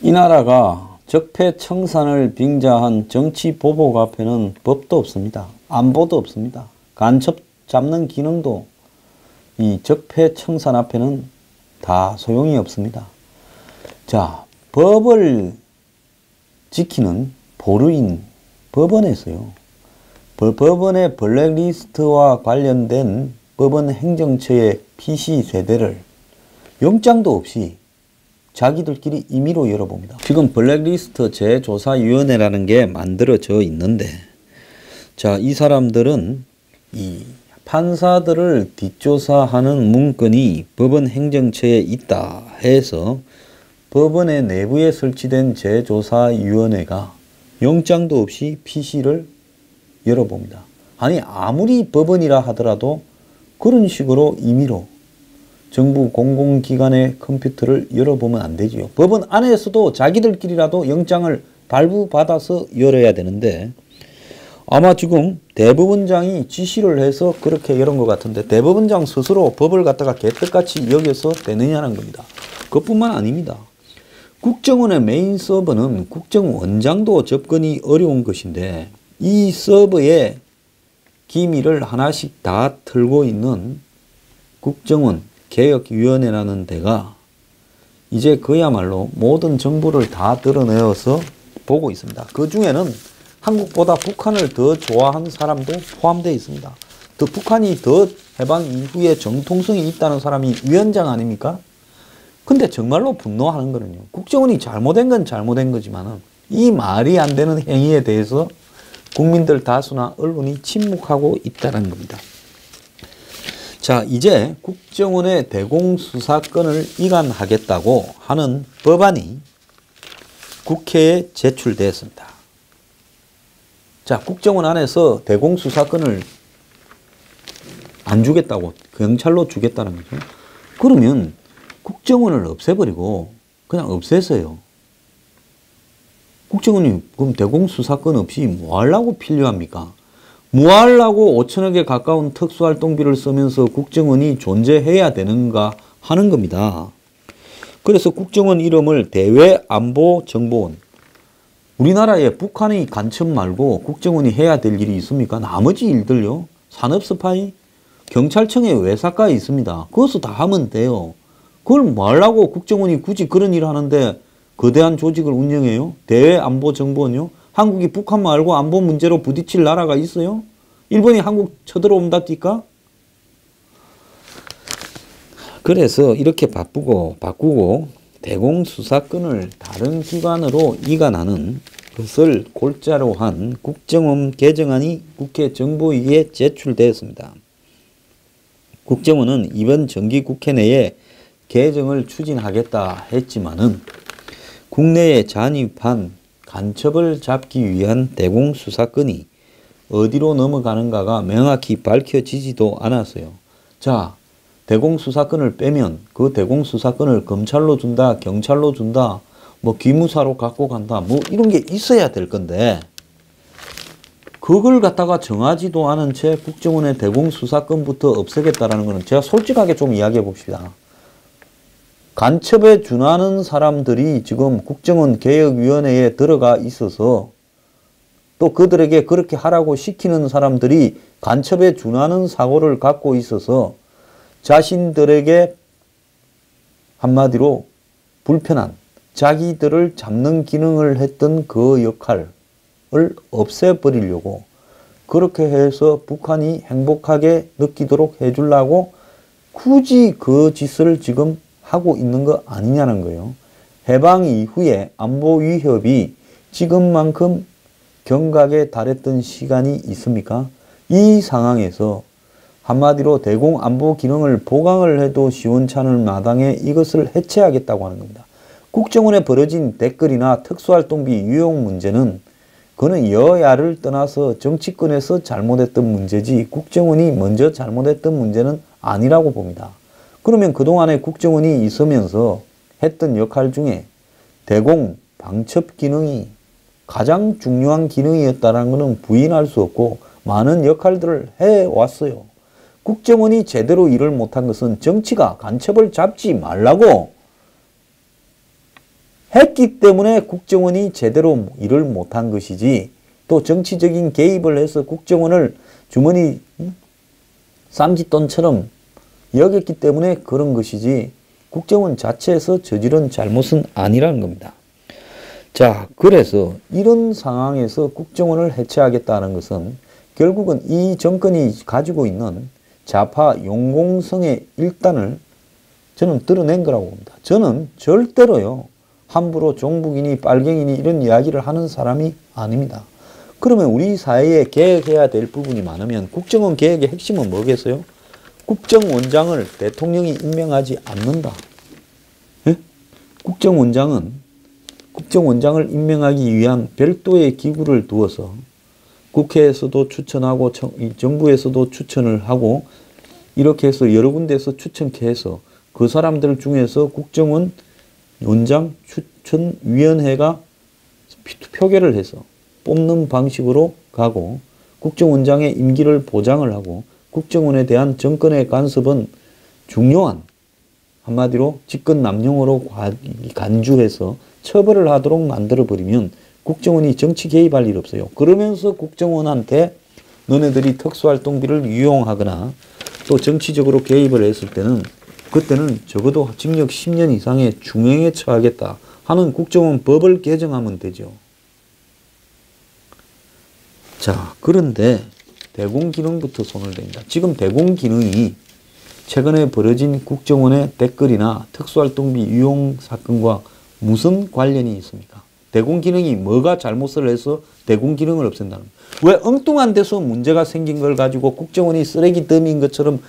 이 나라가 적폐청산을 빙자한 정치 보복 앞에는 법도 없습니다. 안보도 없습니다. 간첩 잡는 기능도 이 적폐청산 앞에는 다 소용이 없습니다. 자, 법을 지키는 보루인 법원에서요. 법원의 블랙리스트와 관련된 법원 행정처의 PC 세대를 영장도 없이 자기들끼리 임의로 열어봅니다. 지금 블랙리스트 재조사위원회라는 게 만들어져 있는데, 자, 이 사람들은 이 판사들을 뒷조사하는 문건이 법원 행정처에 있다 해서 법원의 내부에 설치된 재조사위원회가 영장도 없이 PC를 열어봅니다. 아니, 아무리 법원이라 하더라도 그런 식으로 임의로 정부 공공기관의 컴퓨터를 열어보면 안 되지요. 법원 안에서도 자기들끼리라도 영장을 발부받아서 열어야 되는데, 아마 지금 대법원장이 지시를 해서 그렇게 열은 것 같은데, 대법원장 스스로 법을 갖다가 개떡같이 여겨서 되느냐는 겁니다. 그것뿐만 아닙니다. 국정원의 메인 서버는 국정원장도 접근이 어려운 것인데, 이 서버에 기밀을 하나씩 다 털고 있는 국정원 개혁위원회라는 데가 이제 그야말로 모든 정보를 다 드러내어서 보고 있습니다. 그 중에는 한국보다 북한을 더 좋아하는 사람도 포함되어 있습니다. 또 북한이 더 해방 이후에 정통성이 있다는 사람이 위원장 아닙니까? 근데 정말로 분노하는 거는요, 국정원이 잘못된 건 잘못된 거지만은 이 말이 안 되는 행위에 대해서 국민들 다수나 언론이 침묵하고 있다는 겁니다. 자, 이제 국정원의 대공수사권을 이관하겠다고 하는 법안이 국회에 제출되었습니다. 자, 국정원 안에서 대공수사권을 안 주겠다고, 경찰로 주겠다는 거죠. 그러면 국정원을 없애버리고 그냥 없애서요. 국정원이 그럼 대공수사권 없이 뭐 하려고 필요합니까? 뭐 하려고 5천억에 가까운 특수활동비를 쓰면서 국정원이 존재해야 되는가 하는 겁니다. 그래서 국정원 이름을 대외안보정보원. 우리나라에 북한의 간첩 말고 국정원이 해야 될 일이 있습니까? 나머지 일들요. 산업스파이, 경찰청에 외사과에 있습니다. 그것도 다 하면 돼요. 그걸 뭐 하려고 국정원이 굳이 그런 일을 하는데 거대한 조직을 운영해요? 대외안보정보원요? 한국이 북한 말고 안보 문제로 부딪힐 나라가 있어요? 일본이 한국 쳐들어온답니까? 그래서 이렇게 바꾸고 대공수사권을 다른 기관으로 이관하는 것을 골자로 한 국정원 개정안이 국회 정보위에 제출되었습니다. 국정원은 이번 정기국회 내에 개정을 추진하겠다 했지만은 국내에 잔입한 간첩을 잡기 위한 대공수사권이 어디로 넘어가는가가 명확히 밝혀지지도 않았어요. 자, 대공수사권을 빼면 그 대공수사권을 검찰로 준다, 경찰로 준다, 뭐 기무사로 갖고 간다, 뭐 이런 게 있어야 될 건데, 그걸 갖다가 정하지도 않은 채 국정원의 대공수사권부터 없애겠다라는 거는 제가 솔직하게 좀 이야기해 봅시다. 간첩에 준하는 사람들이 지금 국정원 개혁위원회에 들어가 있어서 또 그들에게 그렇게 하라고 시키는 사람들이 간첩에 준하는 사고를 갖고 있어서 자신들에게 한마디로 불편한 자기들을 잡는 기능을 했던 그 역할을 없애버리려고 그렇게 해서 북한이 행복하게 느끼도록 해주려고 굳이 그 짓을 지금 하고 있는 거 아니냐는 거예요. 해방 이후에 안보 위협이 지금만큼 경각에 달했던 시간이 있습니까? 이 상황에서 한마디로 대공안보 기능을 보강을 해도 시원찮을 마당에 이것을 해체하겠다고 하는 겁니다. 국정원에 벌어진 댓글이나 특수활동비 유용 문제는 그는 여야를 떠나서 정치권에서 잘못했던 문제지 국정원이 먼저 잘못했던 문제는 아니라고 봅니다. 그러면 그동안에 국정원이 있으면서 했던 역할 중에 대공 방첩 기능이 가장 중요한 기능이었다는 것은 부인할 수 없고 많은 역할들을 해왔어요. 국정원이 제대로 일을 못한 것은 정치가 간첩을 잡지 말라고 했기 때문에 국정원이 제대로 일을 못한 것이지, 또 정치적인 개입을 해서 국정원을 주머니 쌈짓돈처럼 여겼기 때문에 그런 것이지 국정원 자체에서 저지른 잘못은 아니라는 겁니다. 자, 그래서 이런 상황에서 국정원을 해체하겠다는 것은 결국은 이 정권이 가지고 있는 좌파 용공성의 일단을 저는 드러낸 거라고 봅니다. 저는 절대로요, 함부로 종북이니 빨갱이니 이런 이야기를 하는 사람이 아닙니다. 그러면 우리 사회에 개혁해야 될 부분이 많으면 국정원 개혁의 핵심은 뭐겠어요? 국정원장을 대통령이 임명하지 않는다. 예? 국정원장을 임명하기 위한 별도의 기구를 두어서 국회에서도 추천하고 정부에서도 추천을 하고 이렇게 해서 여러 군데에서 추천케 해서 그 사람들 중에서 국정원 원장 추천위원회가 표결을 해서 뽑는 방식으로 가고 국정원장의 임기를 보장을 하고 국정원에 대한 정권의 간섭은 중요한, 한마디로 직권남용으로 간주해서 처벌을 하도록 만들어버리면 국정원이 정치 개입할 일 없어요. 그러면서 국정원한테 너네들이 특수활동비를 유용하거나 또 정치적으로 개입을 했을 때는 그때는 적어도 징역 10년 이상의 중형에 처하겠다 하는 국정원 법을 개정하면 되죠. 자, 그런데 대공기능부터 손을 댑니다. 지금 대공기능이 최근에 벌어진 국정원의 댓글이나 특수활동비 유용 사건과 무슨 관련이 있습니까? 대공기능이 뭐가 잘못을 해서 대공기능을 없앤다는 거예요? 왜 엉뚱한 데서 문제가 생긴 걸 가지고 국정원이 쓰레기 더미인 것처럼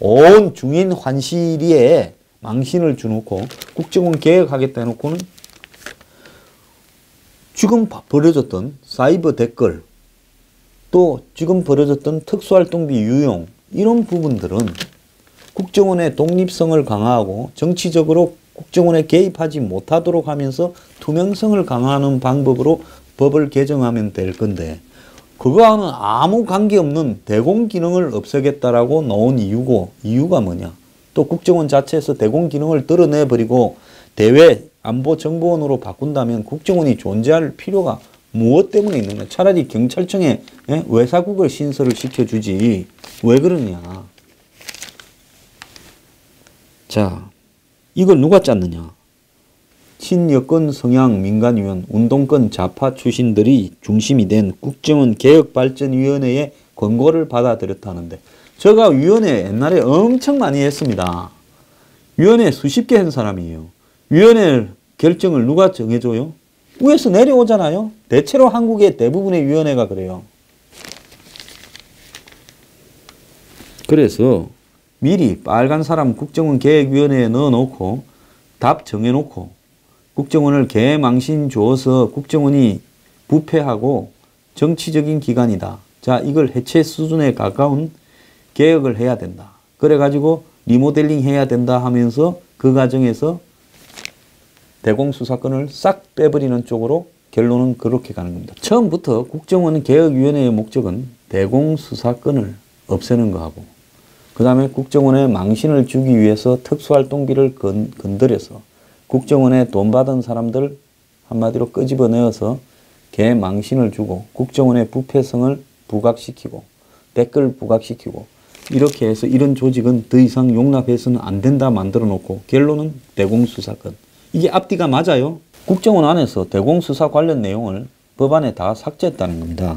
온 중인 환시리에 망신을 주놓고 국정원 개혁하겠다 해놓고는 지금 벌어졌던 사이버 댓글, 또 지금 벌어졌던 특수활동비 유용, 이런 부분들은 국정원의 독립성을 강화하고 정치적으로 국정원에 개입하지 못하도록 하면서 투명성을 강화하는 방법으로 법을 개정하면 될 건데, 그거와는 아무 관계없는 대공기능을 없애겠다라고 나온 이유가 뭐냐? 또 국정원 자체에서 대공기능을 드러내버리고 대외 안보정보원으로 바꾼다면 국정원이 존재할 필요가 무엇 때문에 있느냐? 차라리 경찰청에 외사국을 신설을 시켜주지 왜 그러냐? 자, 이걸 누가 짰느냐? 친여권 성향 민간위원, 운동권 좌파 출신들이 중심이 된 국정원 개혁발전위원회의 권고를 받아들였다는데, 제가 위원회 옛날에 엄청 많이 했습니다. 위원회 수십 개 한 사람이에요. 위원회 결정을 누가 정해줘요? 위에서 내려오잖아요. 대체로 한국의 대부분의 위원회가 그래요. 그래서 미리 빨간 사람 국정원 개혁위원회에 넣어놓고 답 정해놓고 국정원을 개망신 줘서 국정원이 부패하고 정치적인 기관이다. 자, 이걸 해체 수준에 가까운 개혁을 해야 된다. 그래가지고 리모델링 해야 된다 하면서 그 과정에서 대공수사권을 싹 빼버리는 쪽으로 결론은 그렇게 가는 겁니다. 처음부터 국정원 개혁위원회의 목적은 대공수사권을 없애는 거하고, 그 다음에 국정원에 망신을 주기 위해서 특수활동비를 건드려서 국정원에 돈 받은 사람들 한마디로 끄집어내어서 개망신을 주고 국정원의 부패성을 부각시키고 댓글 부각시키고, 이렇게 해서 이런 조직은 더 이상 용납해서는 안 된다 만들어 놓고 결론은 대공수사권. 이게 앞뒤가 맞아요. 국정원 안에서 대공수사 관련 내용을 법안에 다 삭제했다는 겁니다.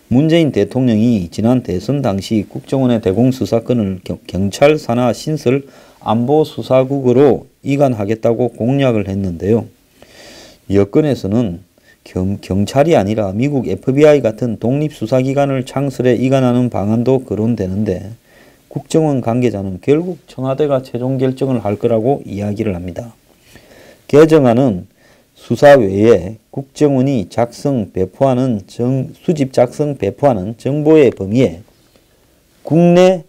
문재인 대통령이 지난 대선 당시 국정원의 대공수사권을 경찰 산하 신설 안보수사국으로 이관하겠다고 공약을 했는데요. 여권에서는 경찰이 아니라 미국 FBI 같은 독립수사기관을 창설해 이관하는 방안도 거론되는데, 국정원 관계자는 결국 청와대가 최종 결정을 할 거라고 이야기를 합니다. 개정안은 수사 외에 국정원이 수집 작성 배포하는 정보의 범위에 국내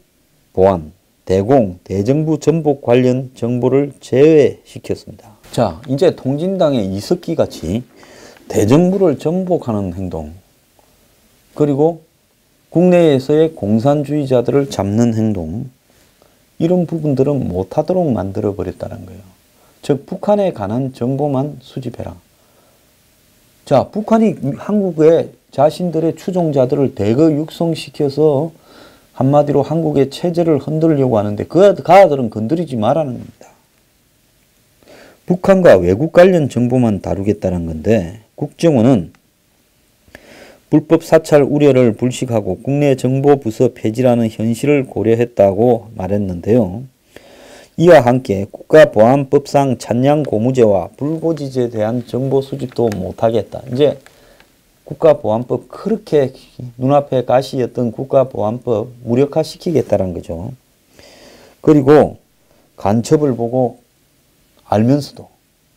보안, 대공, 대정부 전복 관련 정보를 제외시켰습니다. 자, 이제 통진당의 이석기 같이 대정부를 전복하는 행동, 그리고 국내에서의 공산주의자들을 잡는 행동, 이런 부분들은 못하도록 만들어버렸다는 거예요. 즉 북한에 관한 정보만 수집해라. 자, 북한이 한국에 자신들의 추종자들을 대거 육성시켜서 한마디로 한국의 체제를 흔들려고 하는데 그아들은 건드리지 말라는 겁니다. 북한과 외국 관련 정보만 다루겠다는 건데 국정원은 불법 사찰 우려를 불식하고 국내 정보부서 폐지라는 현실을 고려했다고 말했는데요. 이와 함께 국가보안법상 찬양고무죄와 불고지죄에 대한 정보 수집도 못하겠다. 이제 국가보안법 그렇게 눈앞에 가시였던 국가보안법 무력화시키겠다는 거죠. 그리고 간첩을 보고 알면서도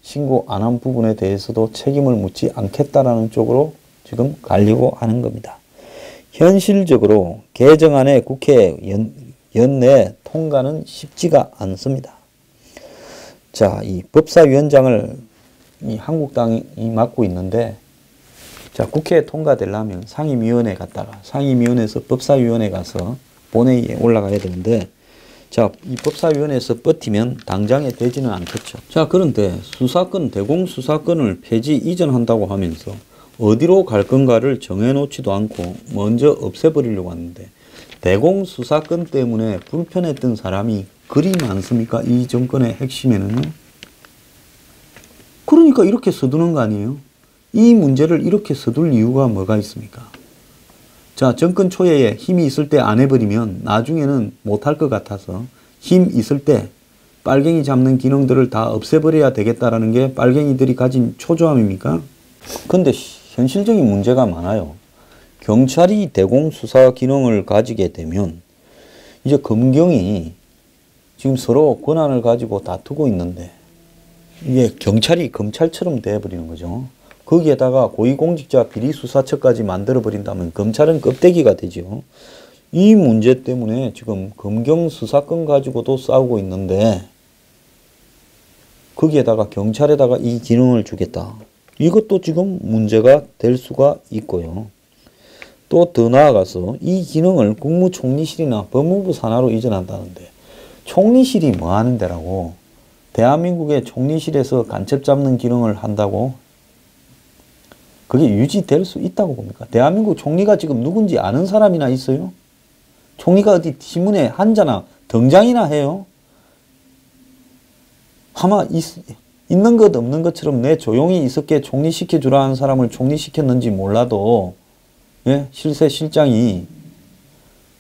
신고 안 한 부분에 대해서도 책임을 묻지 않겠다라는 쪽으로 지금 가려고 하는 겁니다. 현실적으로 개정안의 국회 연내 통과는 쉽지가 않습니다. 자, 이 법사위원장을 이 한국당이 맡고 있는데, 자, 국회에 통과되려면 상임위원회 갔다가 상임위원회에서 법사위원회 가서 본회의에 올라가야 되는데, 자, 이 법사위원회에서 버티면 당장에 되지는 않겠죠. 자, 그런데 수사권, 대공수사권을 폐지 이전한다고 하면서 어디로 갈 건가를 정해놓지도 않고 먼저 없애버리려고 하는데, 대공수사권 때문에 불편했던 사람이 그리 많습니까? 이 정권의 핵심에는요. 그러니까 이렇게 서두는 거 아니에요? 이 문제를 이렇게 서둘 이유가 뭐가 있습니까? 자, 정권 초예에 힘이 있을 때 안 해버리면 나중에는 못할 것 같아서 힘 있을 때 빨갱이 잡는 기능들을 다 없애버려야 되겠다라는 게 빨갱이들이 가진 초조함입니까? 근데 현실적인 문제가 많아요. 경찰이 대공수사 기능을 가지게 되면 이제 검경이 지금 서로 권한을 가지고 다투고 있는데 이게 경찰이 검찰처럼 돼버리는 거죠. 거기에다가 고위공직자 비리수사처까지 만들어버린다면 검찰은 껍데기가 되죠. 이 문제 때문에 지금 검경 수사권 가지고도 싸우고 있는데 거기에다가 경찰에다가 이 기능을 주겠다. 이것도 지금 문제가 될 수가 있고요. 또 더 나아가서 이 기능을 국무총리실이나 법무부 산하로 이전한다는데 총리실이 뭐 하는 데라고? 대한민국의 총리실에서 간첩 잡는 기능을 한다고? 그게 유지될 수 있다고 봅니까? 대한민국 총리가 지금 누군지 아는 사람이나 있어요? 총리가 어디 신문에 한자나 등장이나 해요? 아마 있는 것 없는 것처럼 내 조용히 있었게 총리시켜주라는 사람을 총리시켰는지 몰라도 예? 실세 실장이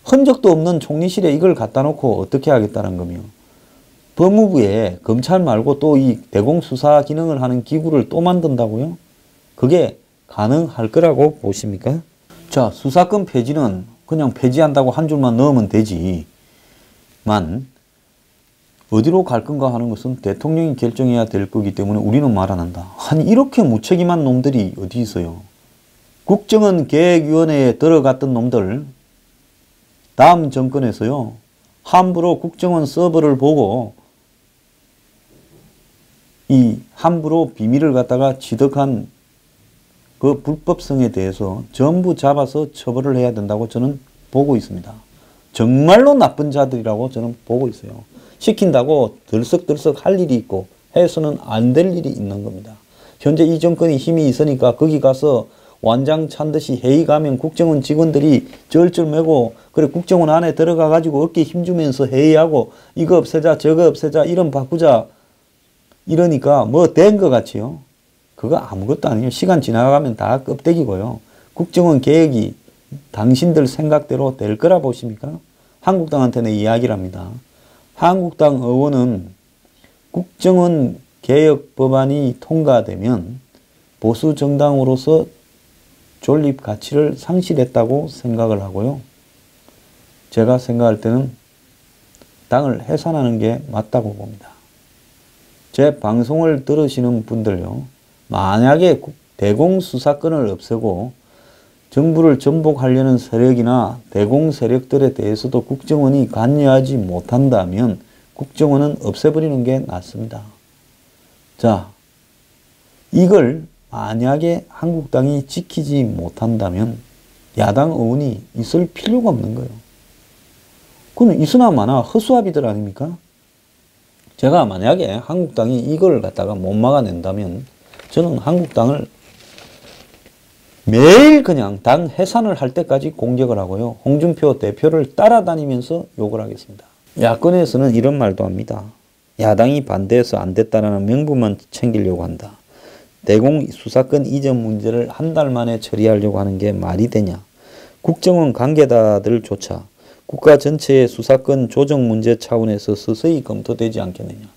흔적도 없는 총리실에 이걸 갖다 놓고 어떻게 하겠다는 거며 법무부에 검찰 말고 또 이 대공수사 기능을 하는 기구를 또 만든다고요? 그게 가능할 거라고 보십니까? 자, 수사권 폐지는 그냥 폐지한다고 한 줄만 넣으면 되지만 어디로 갈 건가 하는 것은 대통령이 결정해야 될 거기 때문에 우리는 말 안 한다. 아니 이렇게 무책임한 놈들이 어디 있어요? 국정원 계획위원회에 들어갔던 놈들 다음 정권에서요. 함부로 국정원 서버를 보고 이 함부로 비밀을 갖다가 취득한 그 불법성에 대해서 전부 잡아서 처벌을 해야 된다고 저는 보고 있습니다. 정말로 나쁜 자들이라고 저는 보고 있어요. 시킨다고 들썩들썩 할 일이 있고 해서는 안 될 일이 있는 겁니다. 현재 이 정권이 힘이 있으니까 거기 가서 완장 찬 듯이 회의 가면 국정원 직원들이 절절매고 그래 국정원 안에 들어가 가지고 어깨 힘주면서 회의하고 이거 없애자 저거 없애자 이런 바꾸자 이러니까 뭐 된 것 같지요. 그거 아무것도 아니에요. 시간 지나가면 다 껍데기고요. 국정원 개혁이 당신들 생각대로 될 거라 보십니까? 한국당한테는 이야기를 합니다. 한국당 의원은 국정원 개혁 법안이 통과되면 보수 정당으로서 존립 가치를 상실했다고 생각을 하고요. 제가 생각할 때는 당을 해산하는 게 맞다고 봅니다. 제 방송을 들으시는 분들요. 만약에 대공수사권을 없애고 정부를 전복하려는 세력이나 대공 세력들에 대해서도 국정원이 관여하지 못한다면 국정원은 없애버리는 게 낫습니다. 자, 이걸 만약에 한국당이 지키지 못한다면 야당 의원이 있을 필요가 없는 거예요. 그건 있으나 마나 허수아비들 아닙니까? 제가 만약에 한국당이 이걸 갖다가 못 막아낸다면 저는 한국당을 매일 그냥 당 해산을 할 때까지 공격을 하고요. 홍준표 대표를 따라다니면서 욕을 하겠습니다. 야권에서는 이런 말도 합니다. 야당이 반대해서 안 됐다라는 명분만 챙기려고 한다. 대공 수사권 이전 문제를 한 달 만에 처리하려고 하는 게 말이 되냐. 국정원 관계자들조차 국가 전체의 수사권 조정 문제 차원에서 서서히 검토되지 않겠느냐.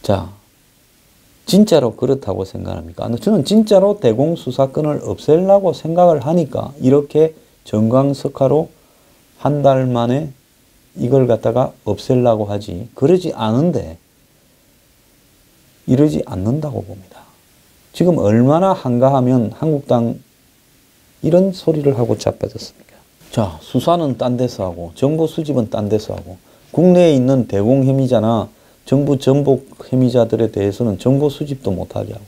자, 진짜로 그렇다고 생각합니까? 저는 진짜로 대공수사권을 없애려고 생각을 하니까 이렇게 정광석화로 한 달 만에 이걸 갖다가 없애려고 하지. 그러지 않은데 이러지 않는다고 봅니다. 지금 얼마나 한가하면 한국당 이런 소리를 하고 자빠졌습니까? 자, 수사는 딴 데서 하고 정보 수집은 딴 데서 하고 국내에 있는 대공 혐의자나 정부 전복 혐의자들에 대해서는 정보 수집도 못하게 하고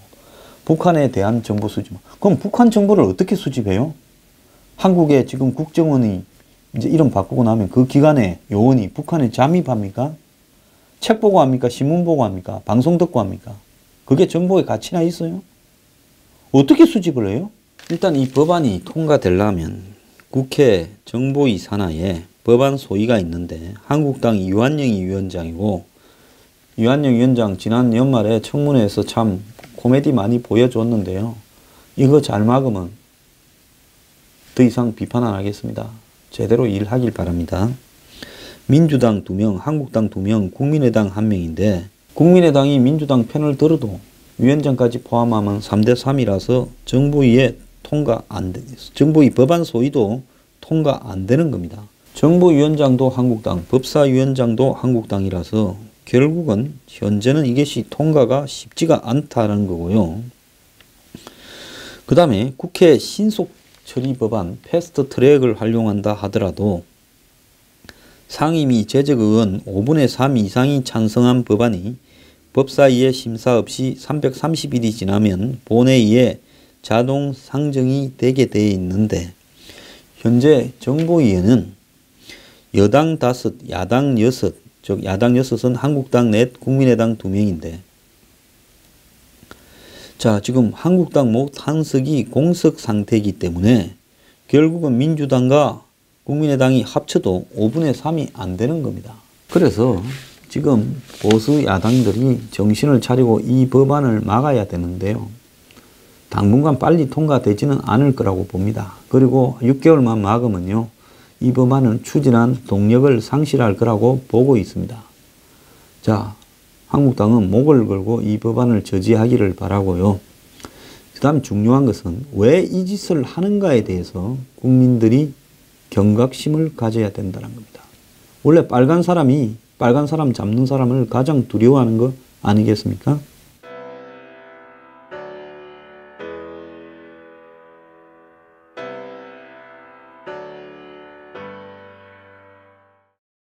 북한에 대한 정보 수집. 그럼 북한 정보를 어떻게 수집해요? 한국에 지금 국정원이 이제 이름 바꾸고 나면 그 기간에 요원이 북한에 잠입합니까? 책 보고 합니까? 신문 보고 합니까? 방송 듣고 합니까? 그게 정보의 가치나 있어요? 어떻게 수집을 해요? 일단 이 법안이 통과되려면 국회 정보위 산하에 법안 소위가 있는데 한국당 유한영이 위원장이고 유한영 위원장 지난 연말에 청문회에서 참 코미디 많이 보여줬는데요. 이거 잘 막으면 더 이상 비판 안 하겠습니다. 제대로 일하길 바랍니다. 민주당 2명, 한국당 2명, 국민의당 1명인데 국민의당이 민주당 편을 들어도 위원장까지 포함하면 3대3이라서 정부위에 통과 안 돼. 정부위 법안 소위도 통과 안 되는 겁니다. 정부위원장도 한국당, 법사위원장도 한국당이라서 결국은 현재는 이것이 통과가 쉽지가 않다는 거고요. 그 다음에 국회 신속 처리 법안 패스트 트랙을 활용한다 하더라도 상임위 제적 의원 5분의 3 이상이 찬성한 법안이 법사위의 심사 없이 330일이 지나면 본회의에 자동 상정이 되게 되어 있는데 현재 정보위에는 여당 5, 야당 6, 즉 야당 6은 한국당 넷, 국민의당 2명인데 자, 지금 한국당 못 한석이 공석 상태이기 때문에 결국은 민주당과 국민의당이 합쳐도 5분의 3이 안 되는 겁니다. 그래서 지금 보수 야당들이 정신을 차리고 이 법안을 막아야 되는데요. 당분간 빨리 통과되지는 않을 거라고 봅니다. 그리고 6개월만 막으면요. 이 법안을 추진한 동력을 상실할 거라고 보고 있습니다. 자, 한국당은 목을 걸고 이 법안을 저지하기를 바라고요. 그 다음 중요한 것은 왜 이 짓을 하는가에 대해서 국민들이 경각심을 가져야 된다는 겁니다. 원래 빨간 사람이 빨간 사람 잡는 사람을 가장 두려워하는 거 아니겠습니까?